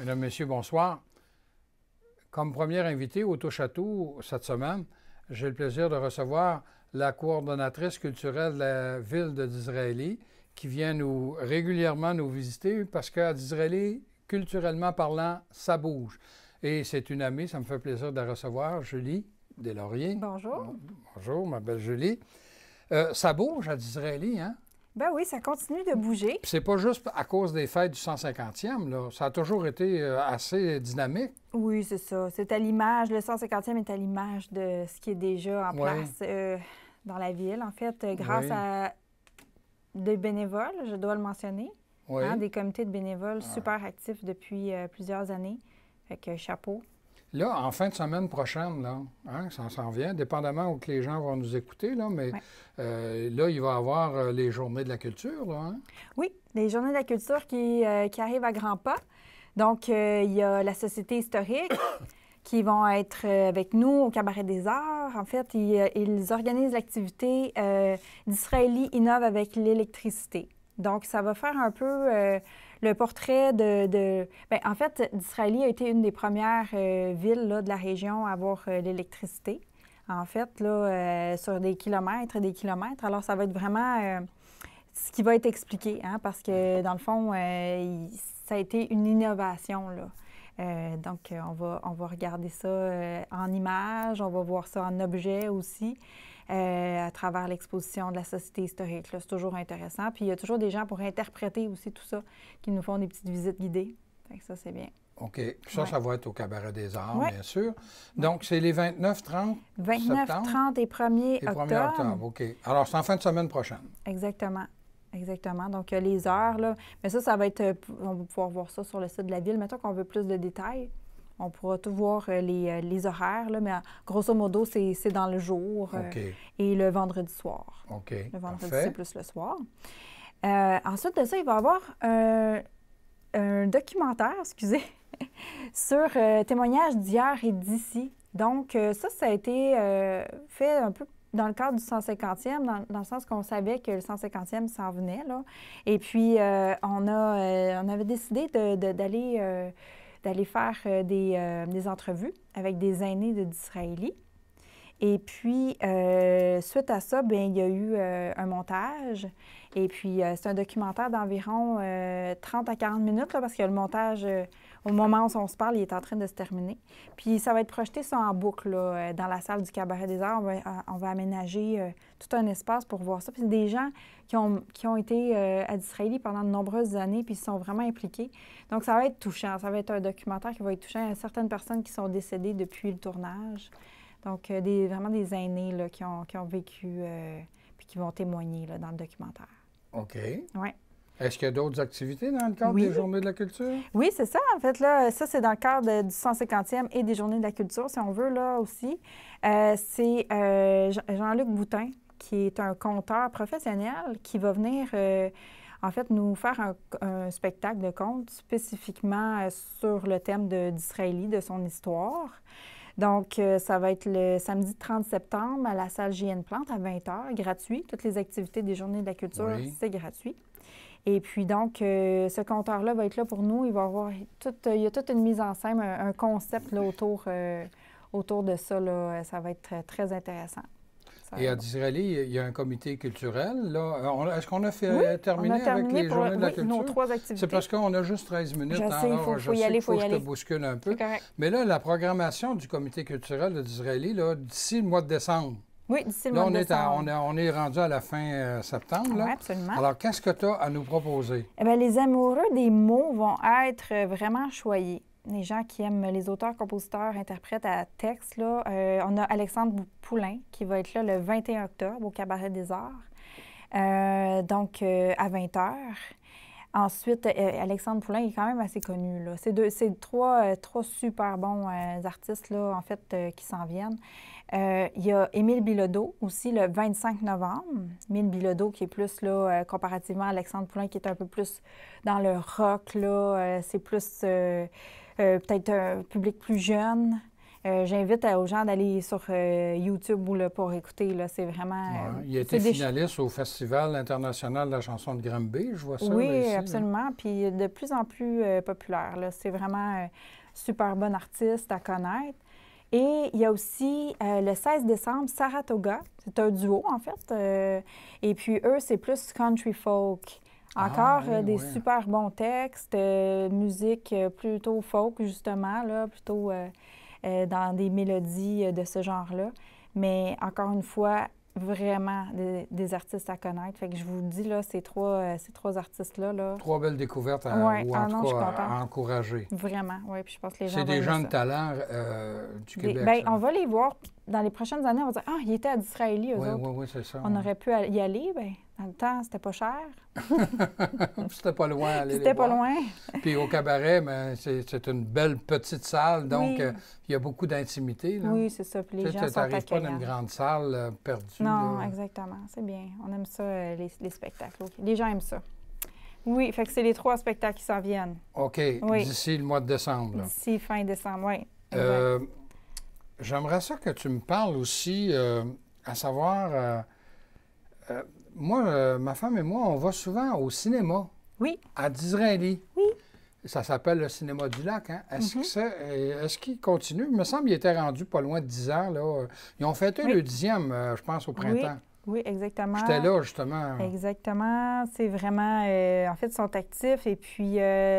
Mesdames, Messieurs, bonsoir. Comme première invitée au Touche-à-tout cette semaine, j'ai le plaisir de recevoir la coordonnatrice culturelle de la ville de Disraeli qui vient régulièrement nous visiter parce qu'à Disraeli, culturellement parlant, ça bouge. Et c'est une amie, ça me fait plaisir de la recevoir, Julie Deslauriers. Bonjour. Bonjour, ma belle Julie. Ça bouge à Disraeli, hein? Ben oui, ça continue de bouger. Puis c'est pas juste à cause des fêtes du 150e, là. Ça a toujours été assez dynamique. Oui, c'est ça. C'est à l'image, le 150e est à l'image de ce qui est déjà en place dans la ville. En fait, grâce à des bénévoles, je dois le mentionner, des comités de bénévoles super actifs depuis plusieurs années. Fait que chapeau. Là, en fin de semaine prochaine, là, ça s'en vient, dépendamment où que les gens vont nous écouter, là, mais là, il va y avoir les Journées de la culture, là, hein? Oui, les Journées de la culture qui arrivent à grands pas. Donc, il y a la Société historique qui vont être avec nous au Cabaret des Arts. En fait, ils organisent l'activité Disraeli innove avec l'électricité. Donc, ça va faire un peu le portrait Bien, en fait, Disraeli a été une des premières villes là, de la région à avoir l'électricité. En fait, là, sur des kilomètres et des kilomètres. Alors, ça va être vraiment ce qui va être expliqué, parce que, dans le fond, ça a été une innovation, là. Donc, on va regarder ça en images, on va voir ça en objet aussi. À travers l'exposition de la Société historique. C'est toujours intéressant. Puis il y a toujours des gens pour interpréter aussi tout ça, qui nous font des petites visites guidées. Fait que ça, c'est bien. OK. Puis ça, ça va être au Cabaret des Arts, bien sûr. Donc, c'est les 29, 30 29, septembre? 30 et 1er octobre. 1er octobre, OK. Alors, c'est en fin de semaine prochaine. Exactement. Exactement. Donc, les heures, là. Mais ça va être... on va pouvoir voir ça sur le site de la ville. Mettons qu'on veut plus de détails. On pourra tout voir les horaires, là, mais grosso modo, c'est dans le jour et le vendredi soir. OK. Le vendredi, c'est plus le soir. Ensuite de ça, il va y avoir un documentaire, sur témoignages d'hier et d'ici. Donc, ça a été fait un peu dans le cadre du 150e, dans le sens qu'on savait que le 150e s'en venait, là. Et puis, on avait décidé d'aller faire des entrevues avec des aînés de Disraeli. Et puis, suite à ça, bien, il y a eu un montage. Et puis, c'est un documentaire d'environ 30 à 40 minutes, là, parce que le montage, au moment où on se parle, il est en train de se terminer. Puis, ça va être projeté ça en boucle, là, dans la salle du Cabaret des Arts. On va aménager tout un espace pour voir ça. Puis, c'est des gens qui ont été à Disraeli pendant de nombreuses années, puis ils se sont vraiment impliqués. Donc, ça va être touchant. Ça va être un documentaire qui va être touchant. Il y a certaines personnes qui sont décédées depuis le tournage. Donc, vraiment des aînés là, qui ont vécu puis qui vont témoigner là, dans le documentaire. OK. Oui. Est-ce qu'il y a d'autres activités dans le cadre des Journées de la culture? Oui, c'est ça. En fait, là, ça, c'est dans le cadre du 150e et des Journées de la culture, si on veut, là aussi. C'est Jean-Luc Boutin, qui est un conteur professionnel, qui va venir, en fait, nous faire un spectacle de contes spécifiquement sur le thème de Disraeli, de son histoire. Donc, ça va être le samedi 30 septembre à la salle JN Plante à 20h, gratuit. Toutes les activités des Journées de la culture, c'est gratuit. Et puis, donc, ce conteur-là va être là pour nous. Il va avoir il y a toute une mise en scène, un concept là, autour de ça. Là. Ça va être très intéressant. Et à Disraeli, il y a un comité culturel. Là. Est-ce qu'on a terminé avec les Journées de la culture? Nos 3 activités. C'est parce qu'on a juste 13 minutes. Je sais, il faut y aller. Je te bouscule un peu. Mais là, la programmation du comité culturel de Disraeli, d'ici le mois de décembre. Oui, d'ici le mois de décembre. On est rendu à la fin septembre. Là. Oui, absolument. Alors, qu'est-ce que tu as à nous proposer? Eh bien, les amoureux des mots vont être vraiment choyés. Les gens qui aiment les auteurs, compositeurs, interprètes à texte, là, on a Alexandre Poulain qui va être là le 21 octobre au Cabaret des Arts, donc à 20h. Ensuite, Alexandre Poulain est quand même assez connu. Là. C'est trois super bons artistes, là, en fait, qui s'en viennent. Il y a Émile Bilodeau aussi le 25 novembre. Émile Bilodeau qui est plus, là, comparativement à Alexandre Poulain, qui est un peu plus dans le rock. Là, c'est plus peut-être un public plus jeune. J'invite aux gens d'aller sur YouTube ou, là, pour écouter. Là, c'est vraiment... il a été finaliste au Festival international de la chanson de Granby, je vois ça. Oui, là, ici, absolument. Puis de plus en plus populaire. Là. C'est vraiment super bon artiste à connaître. Et il y a aussi le 16 décembre, Saratoga. C'est un duo, en fait. Et puis eux, c'est plus country folk. Encore des super bons textes, musique plutôt folk, justement, là, plutôt dans des mélodies de ce genre-là. Mais encore une fois, vraiment des artistes à connaître. Fait que je vous le dis, là, ces trois artistes-là. Là, 3 belles découvertes ou en tout cas à encourager. Vraiment, oui. Puis je pense que les gens c'est des jeunes talents du Québec. Bien, on va les voir dans les prochaines années. On va dire, ah, ils étaient à Disraeli, eux autres. Oui, c'est ça. On aurait pu y aller. Bien, dans le temps, c'était pas cher. C'était pas loin. C'était pas loin. Puis au cabaret, ben, c'est une belle petite salle, donc il y a beaucoup d'intimité. Là. Oui, c'est ça. Puis les gens sont accueillants. Tu n'arrives pas dans une grande salle perdue. Non, là. exactement. C'est bien. On aime ça, les spectacles. Okay. Les gens aiment ça. Oui, fait que c'est les 3 spectacles qui s'en viennent. OK, d'ici le mois de décembre. D'ici fin décembre, oui. J'aimerais ça que tu me parles aussi, à savoir... moi, ma femme et moi, on va souvent au cinéma. Oui. À Disraeli. Oui. Ça s'appelle le Cinéma du Lac. Hein? Est-ce qu'il continue? Il me semble qu'il était rendu pas loin de 10 ans. Là. Ils ont fêté le 10e, je pense, au printemps. Oui, exactement. J'étais là, justement. Exactement. C'est vraiment... en fait, ils sont actifs et puis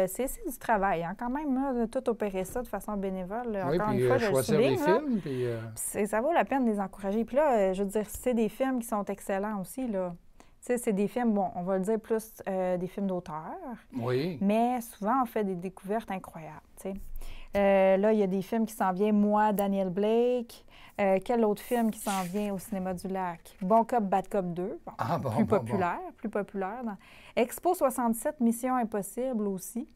c'est du travail, hein, quand même, là, de tout opérer ça de façon bénévole. Oui, encore puis une fois, choisir les films. Puis, ça vaut la peine de les encourager. Puis là, je veux dire, c'est des films qui sont excellents aussi, là. Tu sais, c'est des films, bon, on va le dire plus des films d'auteur. Oui. Mais souvent, on fait des découvertes incroyables, tu sais. Là, il y a des films qui s'en viennent. Moi, Daniel Blake. Quel autre film qui s'en vient au Cinéma du Lac? Bon Cop, Bad Cop 2. Bon, plus populaire. Expo 67, Mission Impossible aussi.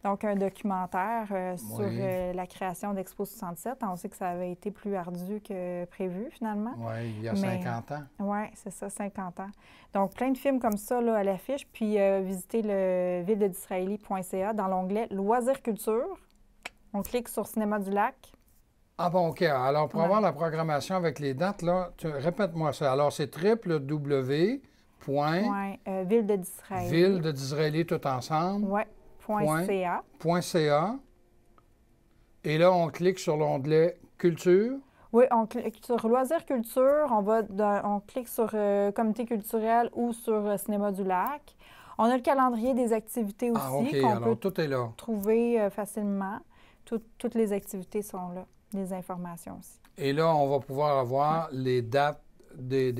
Donc, un documentaire sur la création d'Expo 67. On sait que ça avait été plus ardu que prévu, finalement. Oui, il y a 50 ans. Oui, c'est ça, 50 ans. Donc, plein de films comme ça là, à l'affiche. Puis, visitez le villededisraeli.ca dans l'onglet Loisirs culture. On clique sur Cinéma du Lac. Ah bon, OK. Alors, pour avoir la programmation avec les dates, là, répète-moi ça. Alors, c'est www. Ville de Disraeli. Ville de Disraeli tout ensemble. Oui. .ca. Et là, on clique sur l'onglet Culture. Oui, on clique sur Loisirs culture. On clique sur Comité culturel ou sur Cinéma du Lac. On a le calendrier des activités aussi. Ah, OK. Alors, tout est là. Trouver facilement. Toutes les activités sont là. Les informations aussi. Et là, on va pouvoir avoir les dates des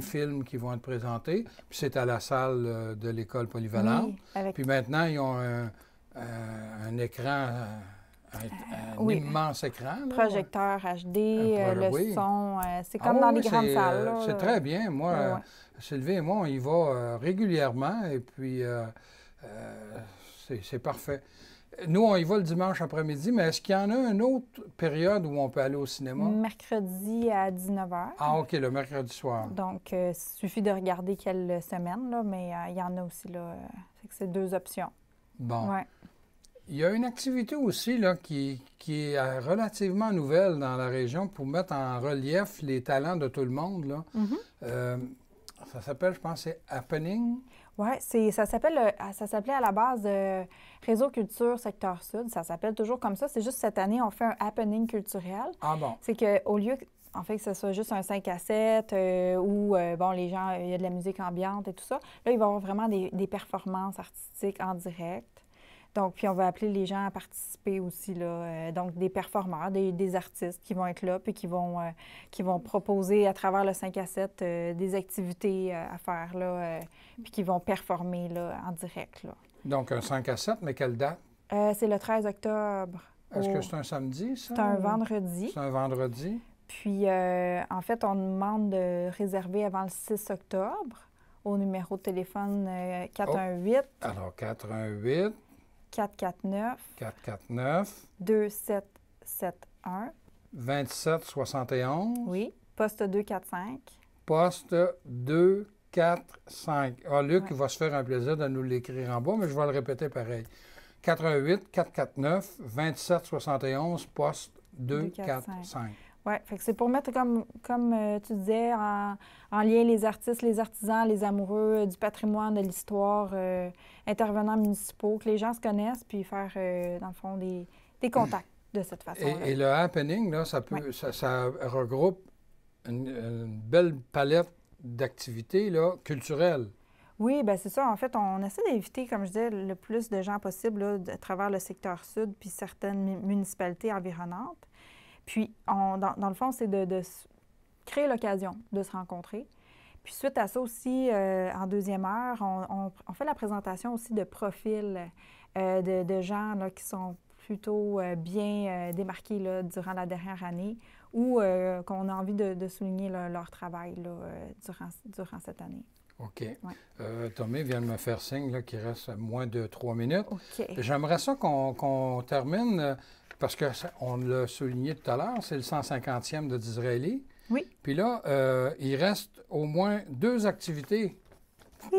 films qui vont être présentés. Puis c'est à la salle de l'École polyvalente. Oui, Puis maintenant, ils ont un écran, un immense écran. Là. Projecteur HD, le son. C'est comme dans les grandes salles. Là. C'est très bien. Moi, Sylvie et moi, on y va régulièrement. Et puis, c'est parfait. Nous, on y va le dimanche après-midi, mais est-ce qu'il y en a une autre période où on peut aller au cinéma? Mercredi à 19h. Ah, OK, le mercredi soir. Donc, il suffit de regarder quelle semaine, là, mais il y en a aussi, là. C'est 2 options. Bon. Ouais. Il y a une activité aussi, là, qui est relativement nouvelle dans la région pour mettre en relief les talents de tout le monde, là. Ça s'appelle, je pense, c'est Happening. Oui, ça s'appelait à la base Réseau Culture Secteur Sud. Ça s'appelle toujours comme ça. C'est juste cette année, on fait un happening culturel. Ah bon? C'est qu'au lieu, en fait, que ce soit juste un 5 à 7 où, les gens, il y a de la musique ambiante et tout ça, là, il va y avoir vraiment des performances artistiques en direct. Donc, puis on va appeler les gens à participer aussi, là. Donc, des performeurs, des artistes qui vont être là, puis qui vont proposer à travers le 5 à 7 des activités à faire, là, puis qui vont performer, là, en direct, là. Donc, un 5 à 7, mais quelle date? C'est le 13 octobre. Est-ce que c'est un samedi, ça? C'est un vendredi. C'est un vendredi. Puis, en fait, on demande de réserver avant le 6 octobre au numéro de téléphone 418. Alors, 418. 449. 449. 2771. 2771. Oui. Poste 245. Poste 245. Ah, Luc va se faire un plaisir de nous l'écrire en bas, mais je vais le répéter pareil. 88-449-2771, poste 245. Oui, c'est pour mettre, comme tu disais, en lien les artistes, les artisans, les amoureux du patrimoine, de l'histoire, intervenants municipaux, que les gens se connaissent, puis faire, dans le fond, des contacts de cette façon-là. Et le happening, là, ça regroupe une belle palette d'activités là, culturelles. Oui, bien c'est ça. En fait, on essaie d'éviter, comme je disais, le plus de gens possible là, à travers le secteur sud puis certaines municipalités environnantes. Puis, dans le fond, c'est de créer l'occasion de se rencontrer. Puis, suite à ça aussi, en deuxième heure, on fait la présentation aussi de profils de gens là, qui sont plutôt bien démarqués là, durant la dernière année ou qu'on a envie de souligner leur travail là, durant cette année. OK. Ouais. Tommy vient de me faire signe qu'il reste moins de 3 minutes. OK. J'aimerais ça qu'on termine, parce qu'on l'a souligné tout à l'heure, c'est le 150e de Disraeli. Oui. Puis là, il reste au moins 2 activités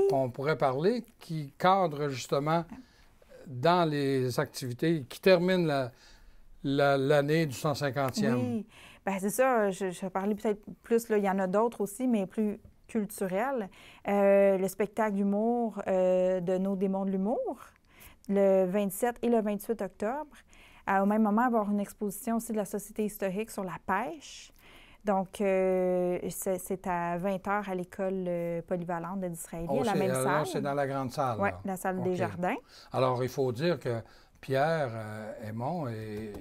qu'on pourrait parler qui cadrent justement dans les activités qui terminent l'année du 150e. Oui. Bien, c'est ça. Je vais parler peut-être plus, là, il y en a d'autres aussi, mais plus culturels. Le spectacle d'humour de Nos démons de l'humour, le 27 et le 28 octobre. Au même moment, il va y avoir une exposition aussi de la Société historique sur la pêche. Donc, c'est à 20h à l'école polyvalente de Disraeli, à la même salle. C'est dans la grande salle. Oui, la salle des Jardins. Alors, il faut dire que Pierre Aymon et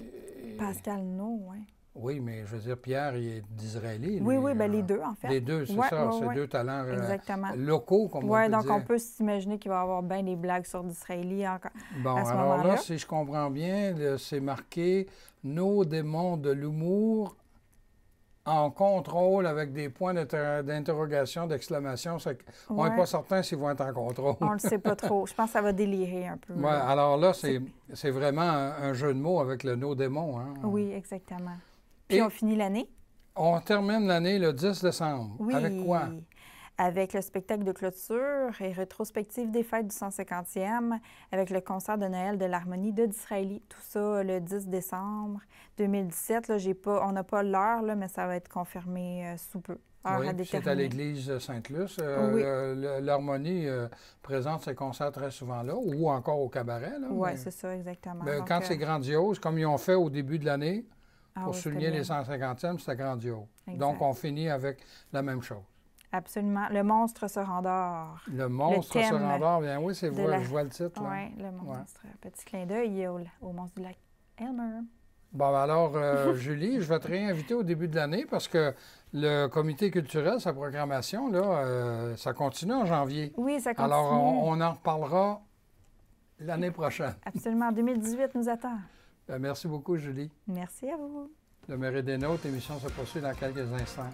Pascal No, oui. Oui, mais je veux dire, Pierre, il est d'Israéli. Oui, bien les deux, en fait. Les deux, c'est ça, c'est 2 talents locaux, comme on peut dire. Oui, donc on peut s'imaginer qu'il va y avoir bien des blagues sur d'Israéli encore bon, à ce alors moment-là. Là, si je comprends bien, c'est marqué « Nos démons de l'humour en contrôle » avec des points d'interrogation, d'exclamation. On n'est pas certain s'ils vont être en contrôle. On ne le sait pas trop. Je pense que ça va délirer un peu. Oui, alors là, c'est vraiment un jeu de mots avec le « Nos démons ». Hein? Oui, exactement. Puis on finit l'année. On termine l'année le 10 décembre. Oui. Avec quoi? Avec le spectacle de clôture et rétrospective des fêtes du 150e, avec le concert de Noël de l'Harmonie de Disraeli. Tout ça le 10 décembre 2017. Là, on n'a pas l'heure, mais ça va être confirmé sous peu. Oui, c'est à l'église Sainte-Luce. Oui. L'Harmonie présente ses concerts très souvent là, ou encore au cabaret. Oui, c'est ça, exactement. Mais quand c'est grandiose, comme ils ont fait au début de l'année, pour souligner les 150e, c'était grandiose. Exact. Donc, on finit avec la même chose. Absolument. Le monstre se rendort. Le monstre se rendort, bien oui, c'est vrai, je vois le titre. Oui, le monstre. Ouais. Petit clin d'œil au monstre du lac Elmer. Bon, alors, Julie, je vais te réinviter au début de l'année parce que le comité culturel, sa programmation, là, ça continue en janvier. Oui, ça continue. Alors, on en reparlera l'année prochaine. Absolument. 2018 nous attend. Merci beaucoup, Julie. Merci à vous. Le mérite des nôtres, l'émission se poursuit dans quelques instants.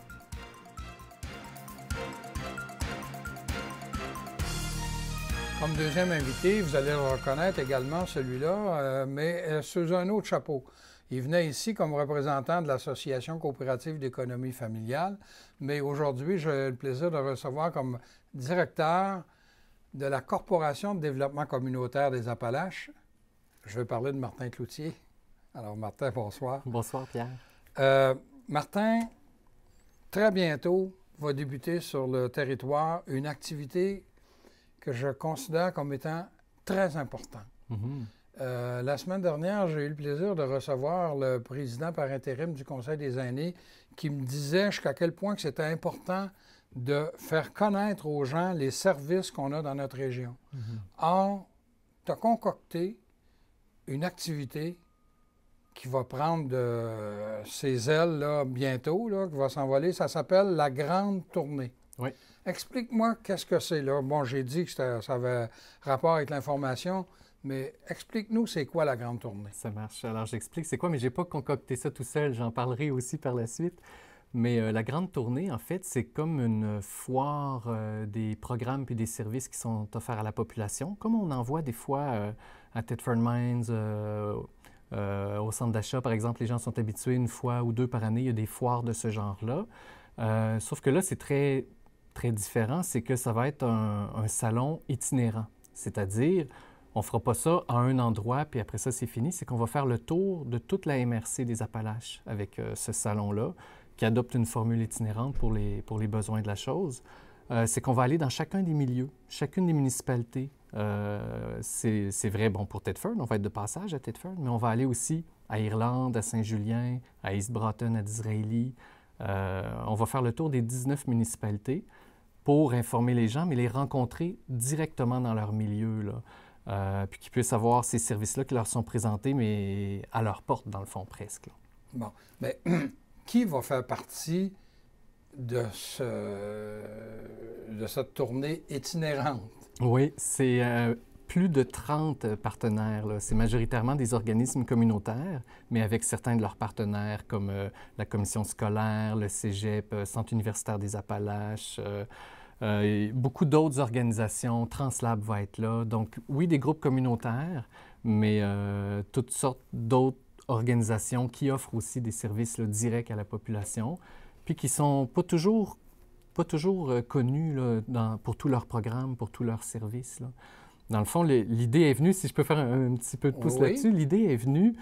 Comme deuxième invité, vous allez le reconnaître également, celui-là, mais sous un autre chapeau. Il venait ici comme représentant de l'Association coopérative d'économie familiale, mais aujourd'hui, j'ai le plaisir de recevoir comme directeur de la Corporation de développement communautaire des Appalaches. Je vais parler de Martin Cloutier. Alors, Martin, bonsoir. Bonsoir, Pierre. Martin, très bientôt, va débuter sur le territoire une activité que je considère comme étant très importante. La semaine dernière, j'ai eu le plaisir de recevoir le président par intérim du Conseil des aînés qui me disait jusqu'à quel point que c'était important de faire connaître aux gens les services qu'on a dans notre région. Or, tu as concocté une activité qui va prendre ses ailes là, bientôt, là, qui va s'envoler. Ça s'appelle la Grande Tournée. Oui. Explique-moi qu'est-ce que c'est là. Bon, j'ai dit que ça avait rapport avec l'information, mais explique-nous c'est quoi la Grande Tournée. Ça marche. Alors, j'explique c'est quoi, mais je n'ai pas concocté ça tout seul. J'en parlerai aussi par la suite. Mais la Grande Tournée, en fait, c'est comme une foire des programmes puis des services qui sont offerts à la population, comme on en voit des fois à Thetford Mines, au centre d'achat, par exemple. Les gens sont habitués 1 fois ou 2 par année. Il y a des foires de ce genre-là. Sauf que là, c'est très, très différent. C'est que ça va être un salon itinérant. C'est-à-dire, On ne fera pas ça à un endroit, puis après ça, c'est fini. C'est qu'on va faire le tour de toute la MRC des Appalaches avec ce salon-là, qui adopte une formule itinérante pour les besoins de la chose. C'est qu'on va aller dans chacun des milieux, chacune des municipalités. C'est vrai, bon, pour Thetford, on va être de passage à Thetford, mais on va aller aussi à Irlande, à Saint-Julien, à East Broughton, à Disraeli. On va faire le tour des 19 municipalités pour informer les gens, mais les rencontrer directement dans leur milieu, là. Puis qu'ils puissent avoir ces services-là qui leur sont présentés, mais à leur porte, dans le fond, presque. Là. Bon, mais qui va faire partie de cette tournée itinérante? Oui, c'est plus de 30 partenaires. C'est majoritairement des organismes communautaires, mais avec certains de leurs partenaires comme la commission scolaire, le Cégep, Centre universitaire des Appalaches, beaucoup d'autres organisations. Translab va être là. Donc, oui, des groupes communautaires, mais toutes sortes d'autres organisations qui offrent aussi des services là, directs à la population, puis qui ne sont pas toujours connus là, pour tous leurs programmes, pour tous leurs services. Là. Dans le fond, l'idée est venue, si je peux faire un petit peu de pouce là-dessus, l'idée est venue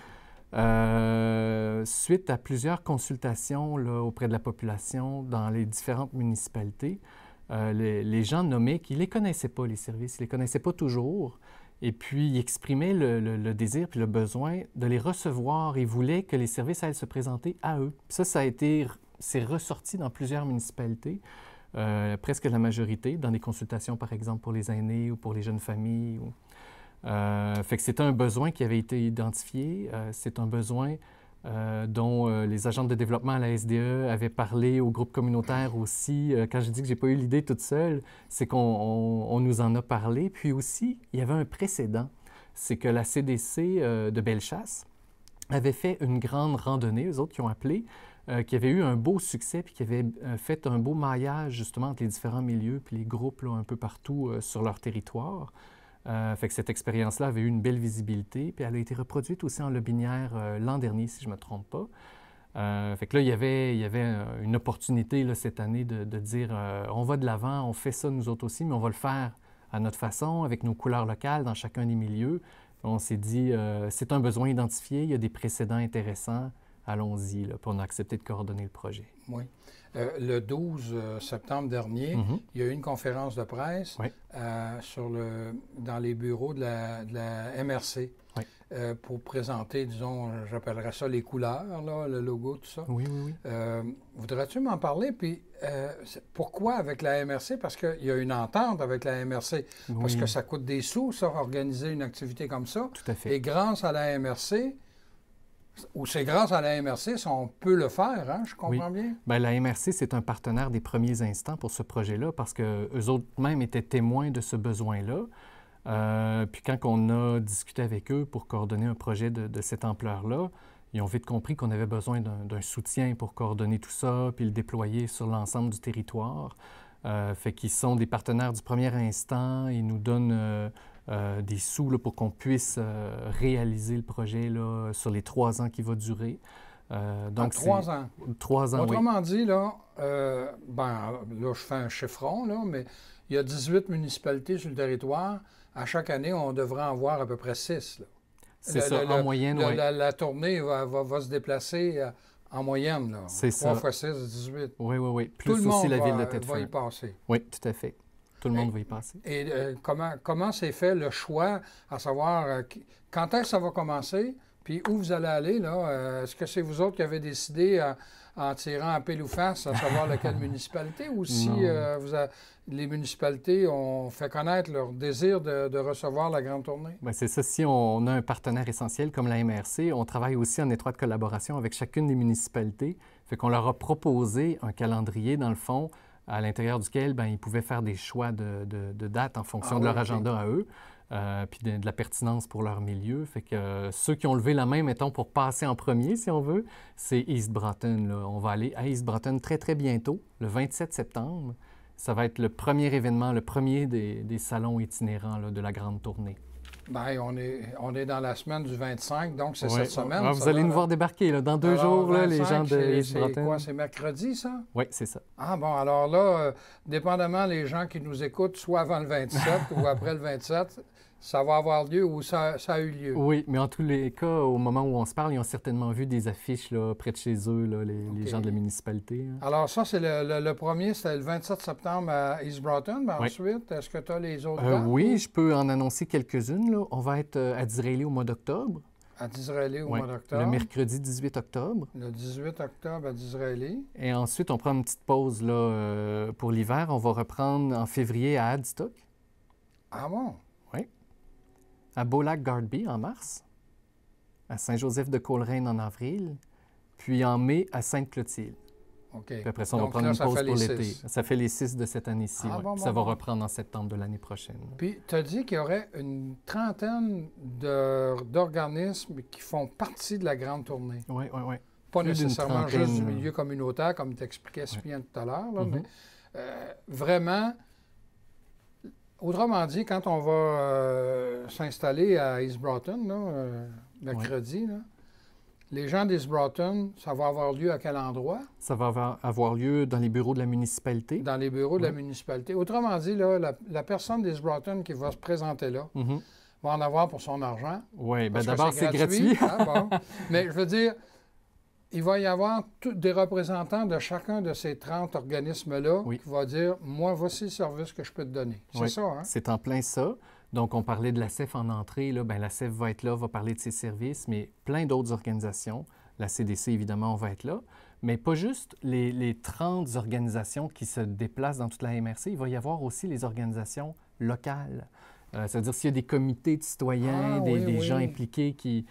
suite à plusieurs consultations là, auprès de la population dans les différentes municipalités. Les gens nommés qui ne les connaissaient pas, les services, ils ne les connaissaient pas toujours, et puis ils exprimaient le désir puis le besoin de les recevoir. Ils voulaient que les services aillent se présenter à eux. Puis ça c'est ressorti dans plusieurs municipalités, presque la majorité, dans des consultations, par exemple, pour les aînés ou pour les jeunes familles. Fait que c'était un besoin qui avait été identifié. C'est un besoin dont les agents de développement à la SDE avaient parlé au groupe communautaire aussi. Quand je dis que je n'ai pas eu l'idée toute seule, c'est qu'on nous en a parlé. Puis aussi, il y avait un précédent. C'est que la CDC de Bellechasse avait fait une grande randonnée, eux autres qui ont appelé, qui avait eu un beau succès puis qui avait fait un beau maillage justement entre les différents milieux puis les groupes là, un peu partout sur leur territoire. Fait que cette expérience-là avait eu une belle visibilité, puis elle a été reproduite aussi en Lotbinière l'an dernier, si je ne me trompe pas. Fait que là, il y avait une opportunité là, cette année de dire on va de l'avant, on fait ça nous autres aussi, mais on va le faire à notre façon, avec nos couleurs locales dans chacun des milieux. On s'est dit c'est un besoin identifié, il y a des précédents intéressants, allons-y, puis on a accepté de coordonner le projet. Oui. Le 12 septembre dernier, il y a eu une conférence de presse dans les bureaux de la MRC pour présenter, disons, j'appellerais ça les couleurs, là, le logo, tout ça. Oui, oui, oui. Voudrais-tu m'en parler? Puis pourquoi avec la MRC? Parce qu'il y a une entente avec la MRC. Oui. Parce que ça coûte des sous, ça, organiser une activité comme ça. Tout à fait. Et grâce à la MRC... Ou c'est grâce à la MRC si on peut le faire, hein? Je comprends bien? Bien, la MRC, c'est un partenaire des premiers instants pour ce projet-là parce qu'eux autres même étaient témoins de ce besoin-là. Puis quand on a discuté avec eux pour coordonner un projet de cette ampleur-là, ils ont vite compris qu'on avait besoin d'un soutien pour coordonner tout ça puis le déployer sur l'ensemble du territoire. Fait qu'ils sont des partenaires du premier instant. Ils nous donnent... des sous là, pour qu'on puisse réaliser le projet là, sur les 3 ans qui va durer. Donc 3 ans? 3 ans, Autrement dit, là, là, je fais un chiffron, là, mais il y a 18 municipalités sur le territoire. À chaque année, on devrait en voir à peu près 6. Là. C'est ça, en moyenne, oui. La tournée va se déplacer en moyenne, là. C'est 3 fois 6, 18. Oui, oui, oui. Plus tout le aussi monde la ville de Thetford. va y passer. Oui, tout à fait. Tout le monde va y passer. Et comment s'est fait le choix, à savoir quand est-ce que ça va commencer, puis où vous allez aller, là? Est-ce que c'est vous autres qui avez décidé en tirant à pile ou face, à savoir laquelle municipalité, ou si les municipalités ont fait connaître leur désir de recevoir la grande tournée? Bien, c'est ça. Si on a un partenaire essentiel comme la MRC, on travaille aussi en étroite collaboration avec chacune des municipalités. Fait qu'on leur a proposé un calendrier, dans le fond, à l'intérieur duquel ils pouvaient faire des choix de dates en fonction de leur agenda à eux, puis de la pertinence pour leur milieu. Fait que ceux qui ont levé la main, mettons, pour passer en premier, si on veut, c'est East Broughton. Là. On va aller à East Broughton très, très bientôt, le 27 septembre. Ça va être le premier événement, le premier des salons itinérants là, de la grande tournée. Bien, on est dans la semaine du 25, donc c'est cette semaine. Ah, vous allez nous voir débarquer là, dans 2 jours, là, les gens de East Broughton. C'est quoi, c'est mercredi, ça? Oui, c'est ça. Ah bon, alors là, dépendamment les gens qui nous écoutent, soit avant le 27 ou après le 27, ça va avoir lieu ou ça a eu lieu? Oui, mais en tous les cas, au moment où on se parle, ils ont certainement vu des affiches là, près de chez eux, là, les gens de la municipalité. Hein. Alors ça, c'est le premier, c'était le 27 septembre à East Broughton. Ben Oui. Ensuite, est-ce que tu as les autres dates? Oui, je peux en annoncer quelques-unes. Là. On va être à Disraeli au mois d'octobre. À Disraeli au Oui, mois d'octobre. le mercredi 18 octobre. Le 18 octobre à Disraeli. Et ensuite, on prend une petite pause là, pour l'hiver. On va reprendre en février à Adstock. Ah bon? Oui. À Beaulac-Gardby en mars. À Saint-Joseph-de-Coleraine en avril. Puis en mai à Sainte-Clotilde. OK. Puis après ça, on Donc va prendre là, une ça pause fait pour les l'été. 6. Ça fait les 6 de cette année-ci. Ah, ouais. bon, Puis ça bon, va bon. reprendre en septembre de l'année prochaine. Puis, tu as dit qu'il y aurait une trentaine d'organismes qui font partie de la grande tournée. Oui, oui, oui. Pas Plus d'une nécessairement juste du trentaine, milieu communautaire, comme tu expliquais si bien tout à l'heure, là, Mhm. mais vraiment, autrement dit, quand on va s'installer à East Broughton, là, mercredi, là, les gens d'East Broughton, ça va avoir lieu à quel endroit? Ça va avoir lieu dans les bureaux de la municipalité. Dans les bureaux de la Oui. municipalité. Autrement dit, là, la personne d'East Broughton qui va se présenter là Mhm. va en avoir pour son argent. Oui, bien Parce que d'abord, c'est gratuit. Ah, bon. Mais je veux dire, il va y avoir des représentants de chacun de ces 30 organismes-là Oui. qui vont dire, moi, voici le service que je peux te donner. C'est Oui. ça, hein? C'est en plein ça. Donc, on parlait de la CEF en entrée. Là. Bien, la CEF va être là, va parler de ses services, mais plein d'autres organisations. La CDC, évidemment, on va être là. Mais pas juste les 30 organisations qui se déplacent dans toute la MRC. Il va y avoir aussi les organisations locales. C'est-à-dire s'il y a des comités de citoyens, Ah, des, oui, des oui. gens impliqués qui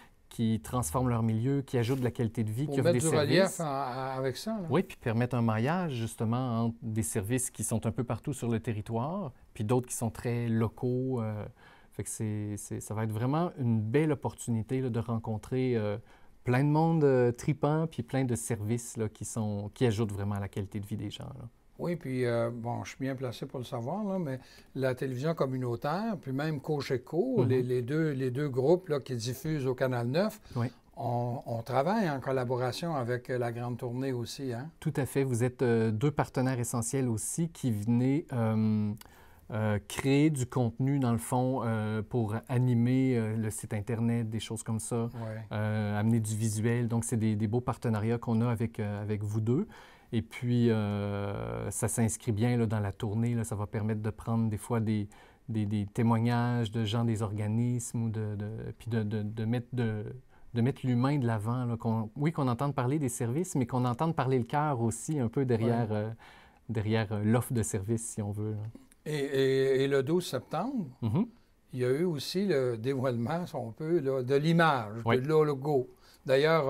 transforment leur milieu, qui ajoutent de la qualité de vie, Pour qui offrent des mettre du relief services. avec ça. Là. Oui, puis permettre un maillage, justement, entre des services qui sont un peu partout sur le territoire, puis d'autres qui sont très locaux. Fait que ça va être vraiment une belle opportunité là, de rencontrer plein de monde tripant, puis plein de services là, qui ajoutent vraiment à la qualité de vie des gens. Là. Oui, puis, bon, je suis bien placé pour le savoir, là, mais la télévision communautaire, puis même Cogeco, Mhm. les deux groupes là, qui diffusent au Canal 9, Oui. on travaille en collaboration avec la grande tournée aussi, hein? Tout à fait. Vous êtes deux partenaires essentiels aussi qui venaient créer du contenu, dans le fond, pour animer le site Internet, des choses comme ça, Oui. amener du visuel. Donc, c'est des beaux partenariats qu'on a avec vous deux. Et puis, ça s'inscrit bien là, dans la tournée. Là. Ça va permettre de prendre des fois des témoignages de gens des organismes, ou puis de mettre l'humain de l'avant. Là, qu'on entende parler des services, mais qu'on entende parler le cœur aussi, un peu derrière, derrière l'offre de services, si on veut. Là. Et le 12 septembre, Mhm. il y a eu aussi le dévoilement, si on peut, là, de l'image, Oui. de logo. D'ailleurs,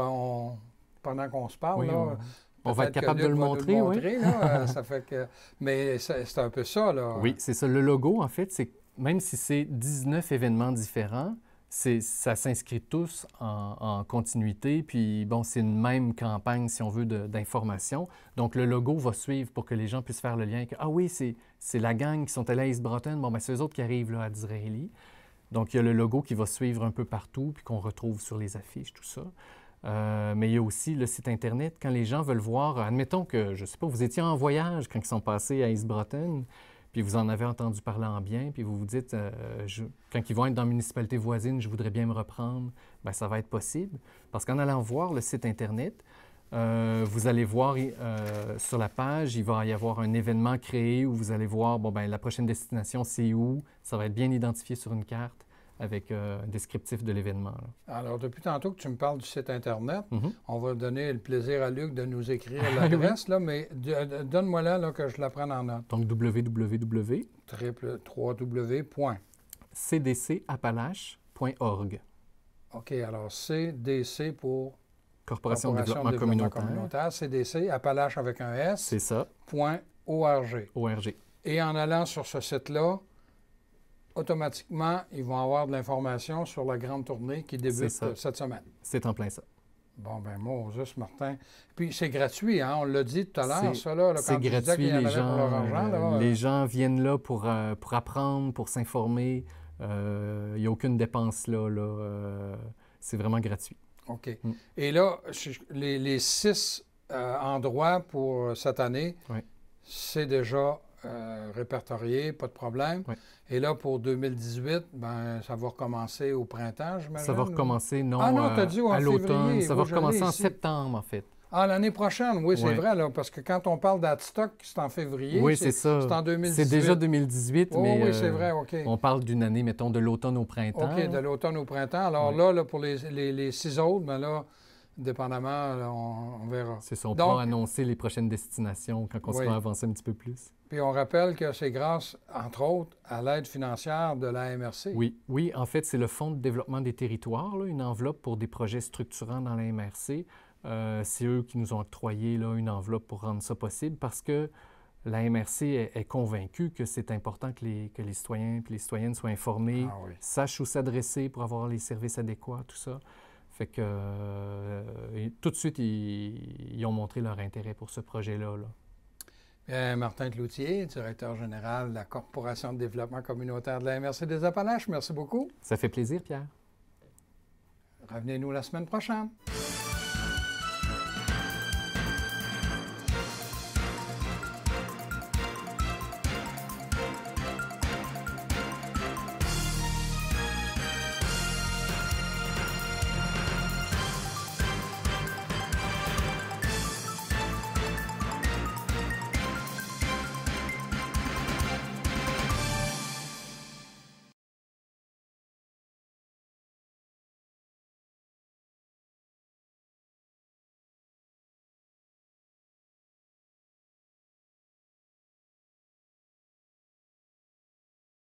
pendant qu'on se parle, Oui, là, on va être peut-être que capable de Luc le va nous montrer, oui. là, ça fait que... Mais c'est un peu ça, là. Oui, c'est ça. Le logo, en fait, c'est même si c'est 19 événements différents, ça s'inscrit tous en continuité. Puis, bon, c'est une même campagne, si on veut, d'information. Donc, le logo va suivre pour que les gens puissent faire le lien. Ah oui, c'est la gang qui sont allés à East Broughton. Bon, bien, c'est eux autres qui arrivent là, à Disraeli. Donc, il y a le logo qui va suivre un peu partout, puis qu'on retrouve sur les affiches, tout ça. Mais il y a aussi le site Internet. Quand les gens veulent voir, admettons que, je ne sais pas, vous étiez en voyage quand ils sont passés à East Broughton, puis vous en avez entendu parler en bien, puis vous vous dites, quand ils vont être dans la municipalité voisine, je voudrais bien me reprendre, bien, ça va être possible. Parce qu'en allant voir le site Internet, vous allez voir sur la page, il va y avoir un événement créé où vous allez voir, bon, bien, la prochaine destination, c'est où. Ça va être bien identifié sur une carte avec un descriptif de l'événement. Là. Alors, depuis tantôt que tu me parles du site Internet, Mhm. on va donner le plaisir à Luc de nous écrire l'adresse, là, mais donne-moi là, que je la prenne en note. Donc, www. www.cdcappalaches.org. OK, alors CDC pour Corporation de développement communautaire. CDC, Appalaches avec un S, C'est ça, .org. ORG. Et en allant sur ce site-là, automatiquement, ils vont avoir de l'information sur la grande tournée qui débute cette semaine. C'est en plein ça. Bon, ben Moses, Martin. Puis c'est gratuit, hein? On l'a dit tout à l'heure, ça, là, quand c'est tu disais gratuit, qu'il y en les avait pour leur argent, là, les gens viennent là pour apprendre, pour s'informer. Il n'y a aucune dépense là. C'est vraiment gratuit. OK. Mm. Et là, les 6 endroits pour cette année, Oui. c'est déjà répertorié, pas de problème. Ouais. Et là, pour 2018, ben, ça va recommencer au printemps, j'imagine? Ça va recommencer, non, Ah non, t'as dit à l'automne. février. Ça va recommencer en septembre, en fait. Ah, l'année prochaine, oui, c'est Ouais. vrai, là, parce que quand on parle d'Adstock, c'est en février. Oui, c'est ça. C'est en 2018. C'est déjà 2018, Oh, mais oui, c'est vrai, OK. on parle d'une année, mettons, de l'automne au printemps. OK, de l'automne au printemps. Alors là, pour les 6 autres, ben là, dépendamment, là, on verra. C'est ça, on Donc, pourra annoncer les prochaines destinations quand on sera avancé un petit peu plus. Puis on rappelle que c'est grâce, entre autres, à l'aide financière de la MRC. Oui, en fait, c'est le Fonds de développement des territoires, là, une enveloppe pour des projets structurants dans la MRC. C'est eux qui nous ont octroyé là, une enveloppe pour rendre ça possible parce que la MRC est convaincue que c'est important que les citoyens et les citoyennes soient informés, sachent où s'adresser pour avoir les services adéquats, tout ça. Fait que tout de suite, ils ont montré leur intérêt pour ce projet-là. Bien, Martin Cloutier, directeur général de la Corporation de développement communautaire de la MRC des Appalaches, merci beaucoup. Ça fait plaisir, Pierre. Revenez-nous la semaine prochaine.